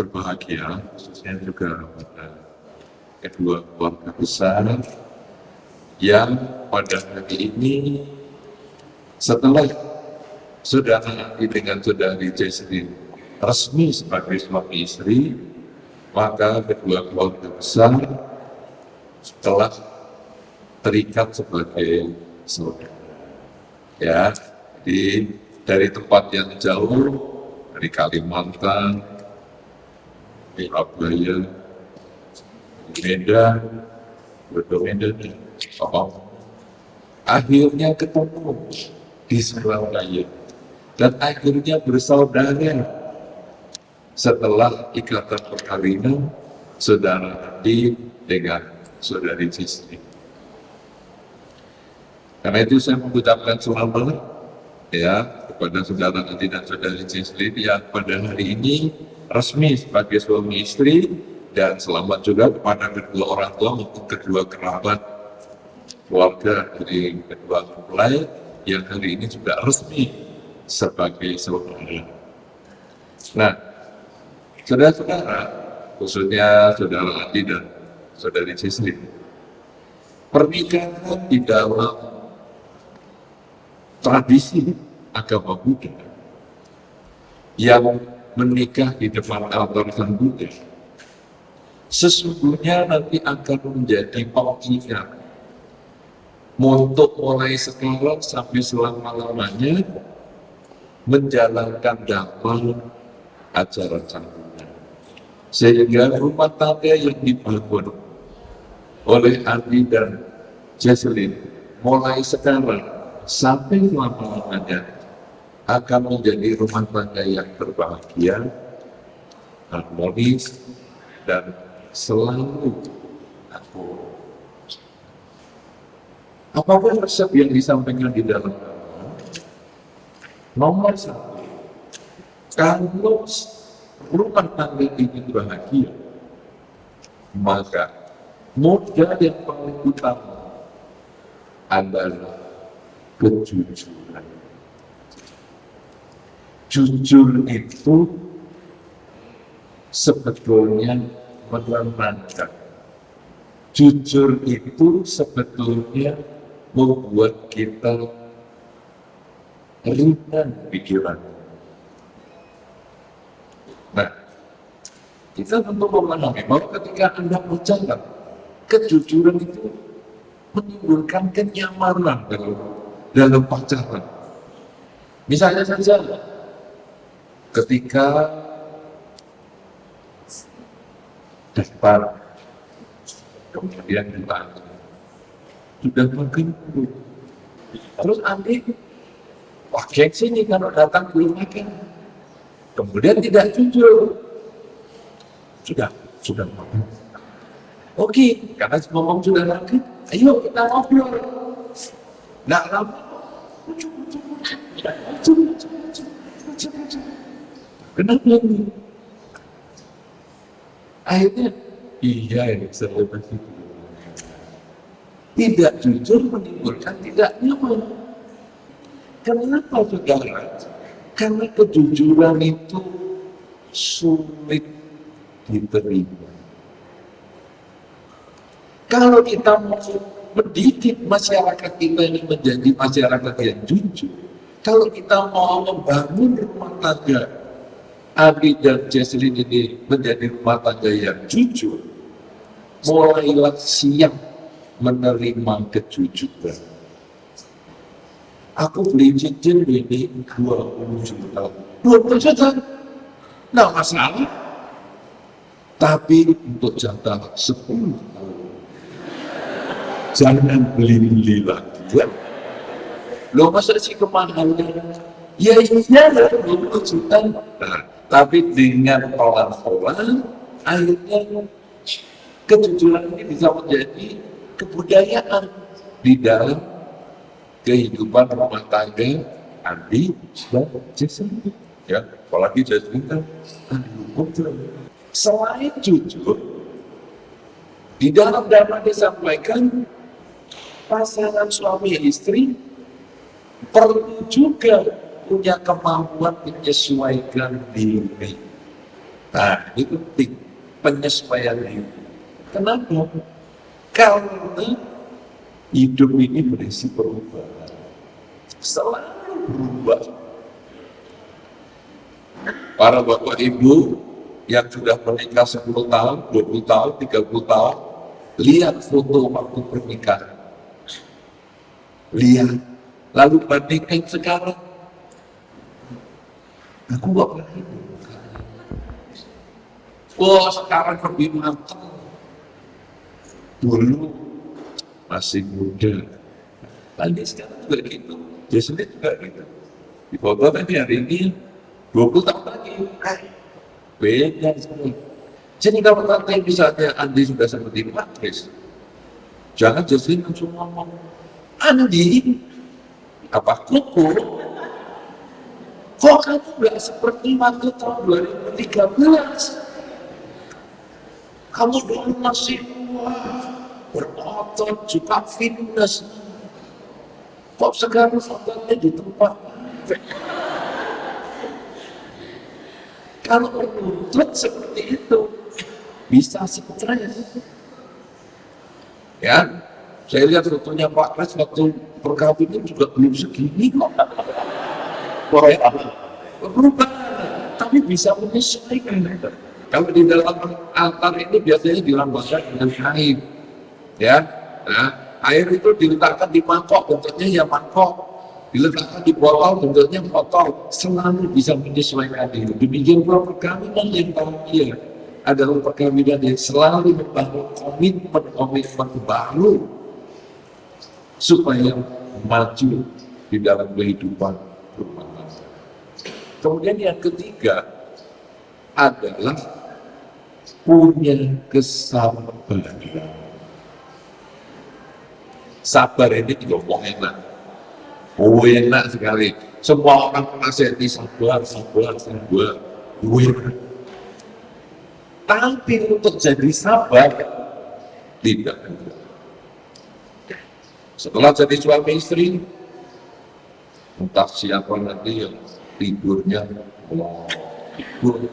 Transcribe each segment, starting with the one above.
berbahagia, khususnya juga pada kedua keluarga besar yang pada hari ini setelah saudara Andi dengan saudari Jesslyn resmi sebagai suami istri, maka kedua keluarga besar telah terikat sebagai saudara. Ya, jadi dari tempat yang jauh, dari Kalimantan, Surabaya, Medan, akhirnya ketemu di Surabaya dan akhirnya bersaudara setelah ikatan perkawinan saudara Andi dengan saudari Jesslyn. Karena itu saya mengucapkan selamat ya kepada saudara Andi dan saudari Jesslyn yang pada hari ini resmi sebagai suami istri, dan selamat juga kepada kedua orang tua maupun kedua kerabat keluarga dari kedua mempelai yang hari ini juga resmi sebagai saudara. Nah, saudara-saudara, khususnya saudara Andi dan saudari Jesslyn, pernikahan di dalam tradisi agama Buddha yang menikah di depan altar Sang Buddha sesungguhnya nanti akan menjadi pengingat untuk mulai sekarang sampai selama-lamanya menjalankan dhamma ajaran Sang Buddha, sehingga rumah tangga yang dibangun oleh Andi dan Jesslyn mulai sekarang sampai selama-lamanya akan menjadi rumah tangga yang berbahagia, harmonis, dan selalu akur. Apapun resep yang disampaikan di dalam agama, nomor satu, kalau rumah tangga ingin bahagia, maka modal yang paling utama adalah kejujuran. Jujur itu sebetulnya menenangkan. Jujur itu sebetulnya membuat kita ringan pikiran. Nah, kita tentu memahami bahwa ketika Anda berjalan, kejujuran itu menimbulkan kenyamanan dalam pacaran. Misalnya saja, ketika daftar, kemudian ditanya, sudah makan belum? Terus Andi, wah gengsi nih kalau datang belum makan. Kemudian tidak jujur, sudah makan. Oke, karena ngomong sudah makan, ayo kita ngobrol. Nggak lama, kenapa ini? Akhirnya, iya ini saya begitu. Tidak jujur menimbulkan tidak nyaman. Kenapa saudara? Karena kejujuran itu sulit diterima. Kalau kita mau mendidik masyarakat kita ini menjadi masyarakat yang jujur, kalau kita mau membangun rumah tangga Andi dan Jesslyn ini menjadi rumah tangga yang jujur, mulailah siap menerima kejujuran. Aku beli cincin ini 20 juta. 20 juta? Nggak masalah. Tapi untuk jatah 10 tahun. Jangan beli-beli lagi. Ya? Loh masa sih kemahalan? Ya iya, 20 juta. Nah, tapi dengan pelan-pelan, akhirnya kejujuran ini bisa menjadi kebudayaan di dalam kehidupan rumah tangga Andi dan Jesslyn. Ya, apalagi Jesslyn kan hukum. Selain jujur, di dalam dhamma disampaikan pasangan suami istri perlu juga punya kemampuan menyesuaikan diri. Nah, ini penting penyesuaian diri. Kenapa? Karena hidup ini berisi perubahan, selalu berubah. Para bapak ibu yang sudah menikah 10 tahun, 20 tahun, 30 tahun, lihat foto waktu pernikahan. Lihat, lalu bandingkan sekarang. Aku gak pernah itu. Wah, sekarang lebih matang. Dulu masih muda. Tadi sekarang juga gitu. Biasanya juga gitu. Di foto tadi hari ini 20 tahun lagi. Beda sekali. Jadi kalau nanti misalnya Andi sudah seperti Patris, jangan jadi langsung ngomong, Andi, apa kuku? Kok kamu nggak seperti waktu tahun 2013? Kamu dulu masih berotot, juga fitness. Kok sekarang ototnya di tempat? Kalau menuntut seperti itu, bisa stres. Ya, saya lihat fotonya Pak Pres waktu perkawinan juga belum segini kok. Berubah, tapi bisa menyesuaikan. Kalau di dalam altar ini biasanya dilambangkan dengan air, ya. Nah, air itu diletakkan di mangkok, bentuknya ya mangkok. Diletakkan di botol, bentuknya botol. Selalu bisa menyesuaikan diri. Demikian pula perkawinan yang bahagia adalah perkawinan yang selalu membangun komitmen baru supaya maju di dalam kehidupan rumah tangga. Kemudian yang ketiga adalah punya kesabaran. Sabar ini diomong enak, enak sekali. Semua orang menasihati sabar. Enak. Tapi untuk jadi sabar tidak. Setelah jadi suami istri, entah siapa nanti yang tidurnya tidur.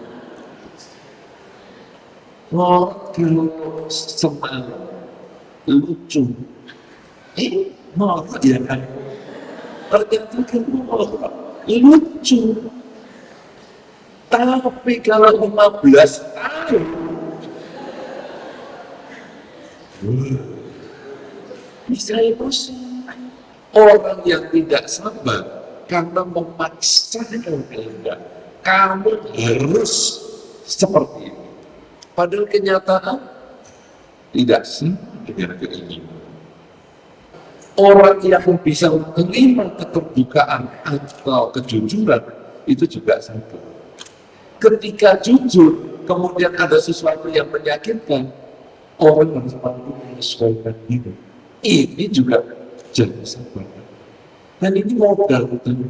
Kalau semalam lucu, marah ya kan? Ternyata kan lucu. Tapi kalau 15 tahun, bisa emosi. Orang yang tidak sabar karena memaksakan kehendak, kamu harus seperti ini. Padahal kenyataan tidak sama dengan keinginan. Orang yang bisa menerima keterbukaan atau kejujuran itu juga sabar. Ketika jujur, kemudian ada sesuatu yang menyakitkan, orang harus mampu menyesuaikan diri. Ini juga jadi sabar. Dan ini modal utama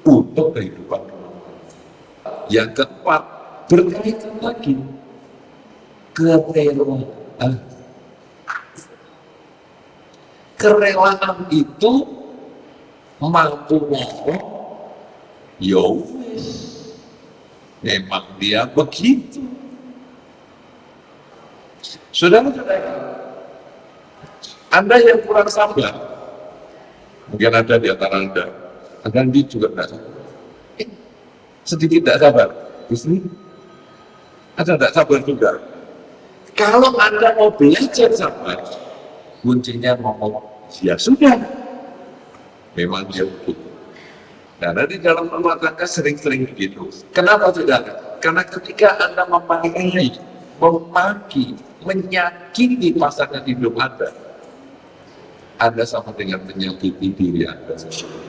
untuk kehidupan. Yang keempat, berkaitan lagi kerelaan. Kerelaan itu mampu ngomong, ya memang dia begitu. Saudara-saudara, Anda yang kurang sabar, mungkin ada di antara Anda juga tidak sabar. Sedikit tidak sabar, justru ada tidak sabar juga. Kalau Anda mau belajar sabar, kuncinya ngomong, ya sudah, memang dia begitu. Karena di dalam rumah tangga sering-sering begitu. Kenapa saudara? Karena ketika Anda memarahi, memaki, menyakiti pasangan hidup Anda sama dengan menyakiti diri Anda sendiri.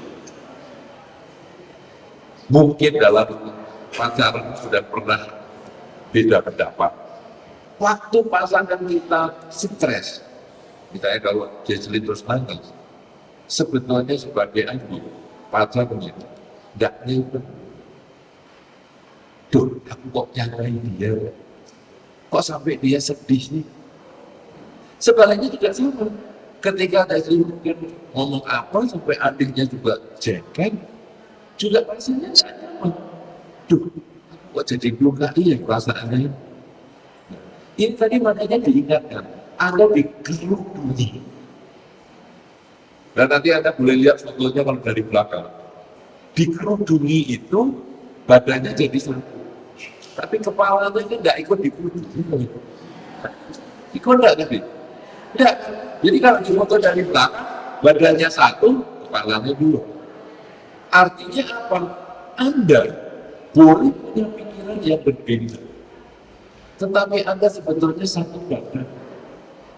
Mungkin dalam pacaran sudah pernah beda pendapat. Waktu pasangan kita stres, misalnya kalau Jesli terus nangis, sebetulnya sebagai ibu, pacarnya tidak nyimpen. Duh, aku kok nyalain dia, kok sampai dia sedih nih. Sebaliknya juga sama. Ketika ada mungkin ngomong apa sampai adiknya juga jengkel, juga pastinya tidak nyaman. Duh, aku kok jadi luka, iya perasaannya. Ini tadi makanya diingatkan, Anda dikerudungi. Dan nanti Anda boleh lihat fotonya kalau dari belakang. Dikerudungi itu badannya jadi satu, tapi kepalanya itu nggak ikut dikerudungi. Ikut nggak tadi? Nggak. Jadi kalau di foto dari belakang, badannya satu, kepalanya dua. Artinya apa? Anda boleh punya pikiran yang berbeda, tetapi Anda sebetulnya satu badan.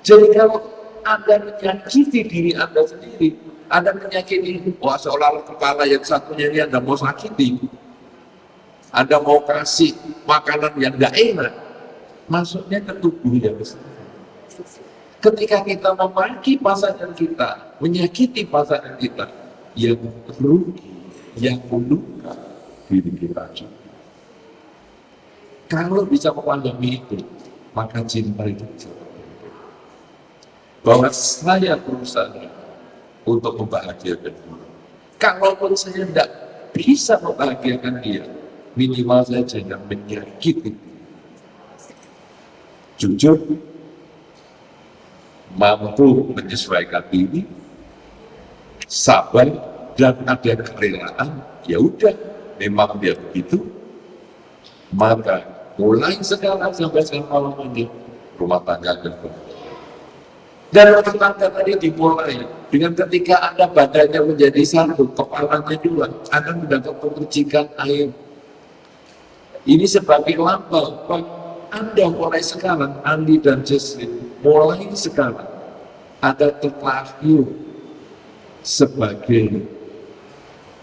Jadi kalau Anda menyakiti diri Anda sendiri, Anda menyakiti, wah seolah-olah kepala yang satunya ini Anda mau sakiti, Anda mau kasih makanan yang nggak enak, masuknya ke tubuh yang besar. Ketika kita memaki pasangan kita, menyakiti pasangan kita, yang rugi, yang meluka diri kita juga. Kalau bisa memahami itu, maka cinta itu bisa terbentuk. Bahwa saya berusaha untuk membahagiakan dia. Kalaupun saya tidak bisa membahagiakan dia, minimal saya jangan menyakiti. Jujur, mampu menyesuaikan diri, sabar, dan ada kerelaan, ya udah, memang dia begitu, maka mulai sekarang sampai sekarang ini rumah tangga akan berjalan. Dan rumah tangga tadi dimulai dengan ketika Anda badannya menjadi satu, kepalanya dua, Anda mendapat percikan air. Ini sebagai lambang Anda mulai sekarang, Andi dan Jesslyn, mulai sekarang Anda terlahir sebagai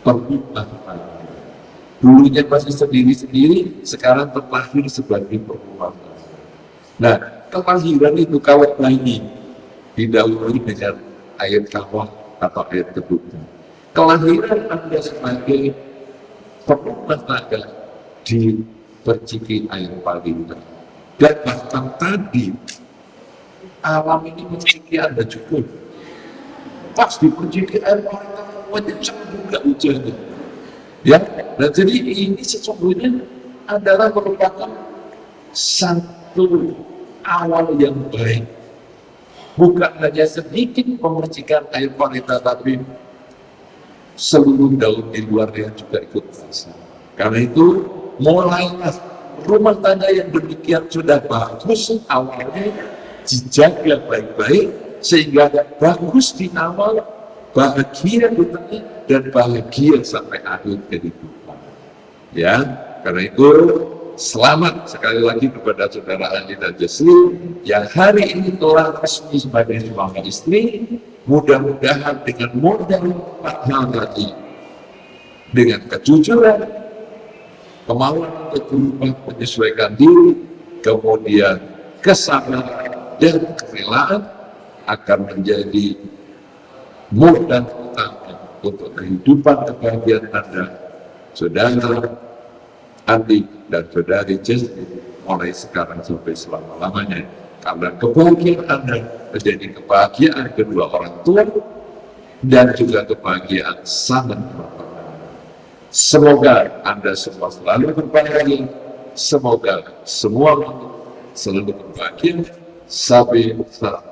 perumah tangga. Dulunya masih sendiri-sendiri, sekarang terlahir sebagai perumah tangga. Nah, kelahiran itu kawat bayi didahului dengan air kawah atau air ketuban. Kelahiran Anda sebagai perumah tangga diperciki air palinta. Dan bahkan tadi alam ini menciki Anda juga. Pas diperciki air palinta, menyecak juga hujannya. Ya, dan jadi ini sesungguhnya adalah merupakan satu awal yang baik. Bukan hanya sedikit memercikan air palinta, tapi seluruh daun di luarnya juga ikut basah. Karena itu mulailah rumah tangga yang demikian sudah bagus awalnya dijaga baik-baik sehingga bagus di awal, bahagia di tengah, dan bahagia sampai akhir kehidupan. Ya, karena itu selamat sekali lagi kepada saudara Andi dan Jesslyn yang hari ini telah resmi sebagai suami istri. Mudah-mudahan dengan modal 4 hal tadi, dengan kejujuran, kemauan untuk berubah, menyesuaikan diri, kemudian kesabaran dan kerelaan, akan menjadi modal utama untuk kehidupan kebahagiaan Anda, saudara Andi dan saudari Jesslyn, mulai sekarang sampai selama-lamanya. Karena kebahagiaan Anda menjadi kebahagiaan kedua orang tua dan juga kebahagiaan sangat berbahagia. Semoga Anda semua selalu berbahagia. Semoga semua selalu berbahagia sampai saat